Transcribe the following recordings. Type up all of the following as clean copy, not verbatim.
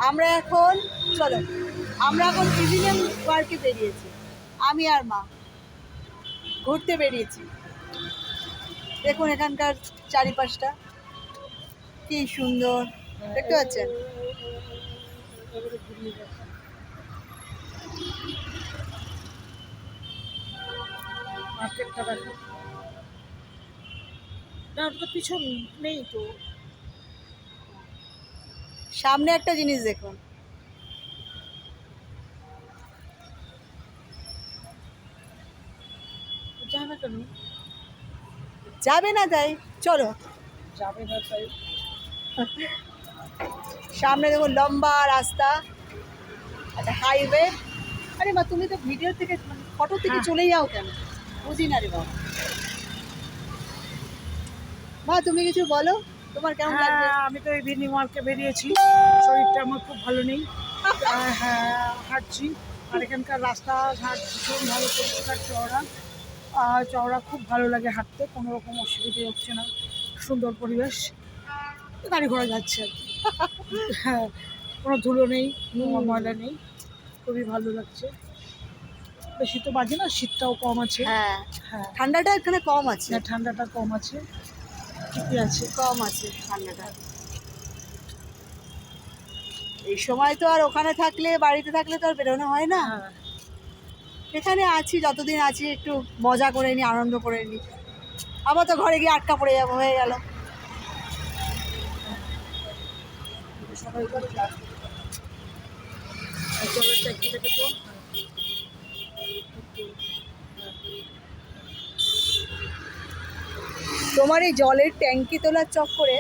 আমরা এখন চলো, আমরা এখন প্রিভিলিয়াম পার্কে বেরিয়েছি, আমি আর মা ঘুরতে বেরিয়েছি। দেখুন এখানকার চারিপাশটা কি সুন্দর, দেখতে পাচ্ছেন? মার্কেটটা দেখো না, ওটা পিছন নেই তো। সামনে একটা জিনিস দেখুন, যায় না কেন? যাবে না তাই চলো। যাবে না তাই? সামনে দেখুন লম্বা রাস্তা, একটা হাইওয়ে। আরে মা তুমি তো ভিডিও থেকে ফটো থেকে চলে যাও কেন, বুঝি না রে বাবা। মা তুমি কিছু বলো, তোমার কেমন লাগছে? আমি তো ইভিনিং ওয়ার্কে বেরিয়েছি, শরীরটা আমার খুব ভালো নেই। হ্যাঁ, হাঁটছি। আর এখানকার রাস্তাঘাট ভীষণ ভালো, পরিষ্কার, চওড়া। চওড়া, খুব ভালো লাগে হাঁটতে, কোনো রকম অসুবিধে হচ্ছে না, সুন্দর পরিবেশ, গাড়ি ঘোড়া যাচ্ছে আর কি। হ্যাঁ, কোনো ধুলো নেই, কোনো ময়লা নেই, খুবই ভালো লাগছে। বেশি তো বাজে না, শীতটাও কম আছে। হ্যাঁ, হ্যাঁ, ঠান্ডাটা এখানে কম আছে, ঠান্ডাটা কম আছে, ঠিকই আছে। কম আছে ঠান্ডাটা। এই সময় তো আর ওখানে থাকলে, বাড়িতে থাকলে তো আর বেরোনো হয় না। হ্যাঁ, এখানে আছি, যতদিন আছি একটু মজা করে নিই, আনন্দ করে নিই। আবার তো ঘরে গিয়ে আটকা পড়ে যাবো, হয়ে গেল। সবাই করে যায়। জলের ট্যাঙ্কি থেকে তো তোমার এই জলের ট্যাঙ্কি তোলার চক্করে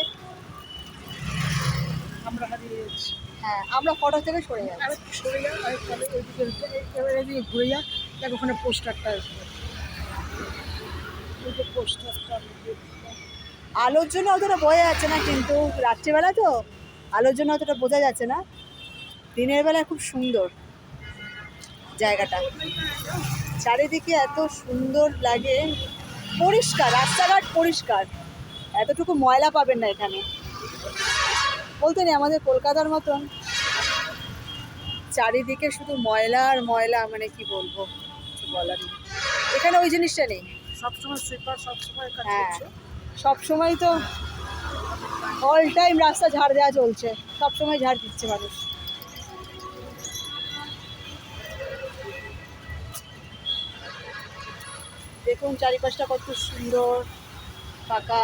আমরা হারিয়ে যাচ্ছি। হ্যাঁ, আমরা ফটো থেকে সরে যাচ্ছি। আরেকটু সরে যাও, তাহলে ওইদিকে এবারে এদিকে ঘুরে যা, দেখ ওখানে পোস্টারটা আসবে, ওই যে পোস্টারটা। আলোর জন্য অতটা বোঝা যাচ্ছে না, কিন্তু রাত্রিবেলা তো আলোর জন্য অতটা বোঝা যাচ্ছে না। দিনের বেলায় খুব সুন্দর জায়গাটা, চারিদিকে এত সুন্দর লাগে, পরিষ্কার রাস্তাঘাট, পরিষ্কার, এতটুকু ময়লা পাবেন না এখানে। বলতে নেই আমাদের কলকাতার মতন চারিদিকে শুধু ময়লা আর ময়লা, মানে কি বলবো, কিছু বলার নেই। এখানে ওই জিনিসটা নেই। সবসময় সুইপার, সবসময় কাজ হ্যাঁ, করছে। সবসময় তো অল টাইম রাস্তা ঝাড় দেওয়া চলছে, সবসময় ঝাড় দিচ্ছে মানুষ। দেখুন চারিপাশটা কত সুন্দর, ফাঁকা।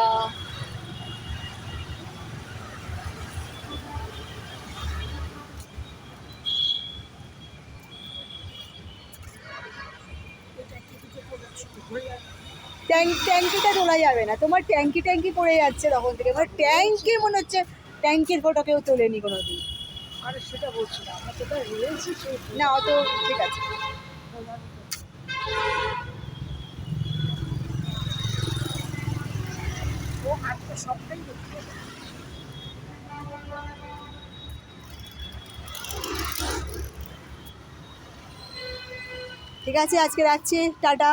ট্যাঙ্কিটা তোলা যাবে না, তোমার ট্যাঙ্কি পড়ে যাচ্ছে তখন থেকে, মানে ট্যাঙ্কি মনে হচ্ছে ট্যাঙ্কির ফটো কেউ তোলেনি কোনোদিন। আরে সেটা বলছি না, আমরা কোথায় রয়েছি না অত ঠিক আছে। ও আজকে সবটাই দেখতে হবে। ঠিক আছে, আজকে রাখছি, টাটা।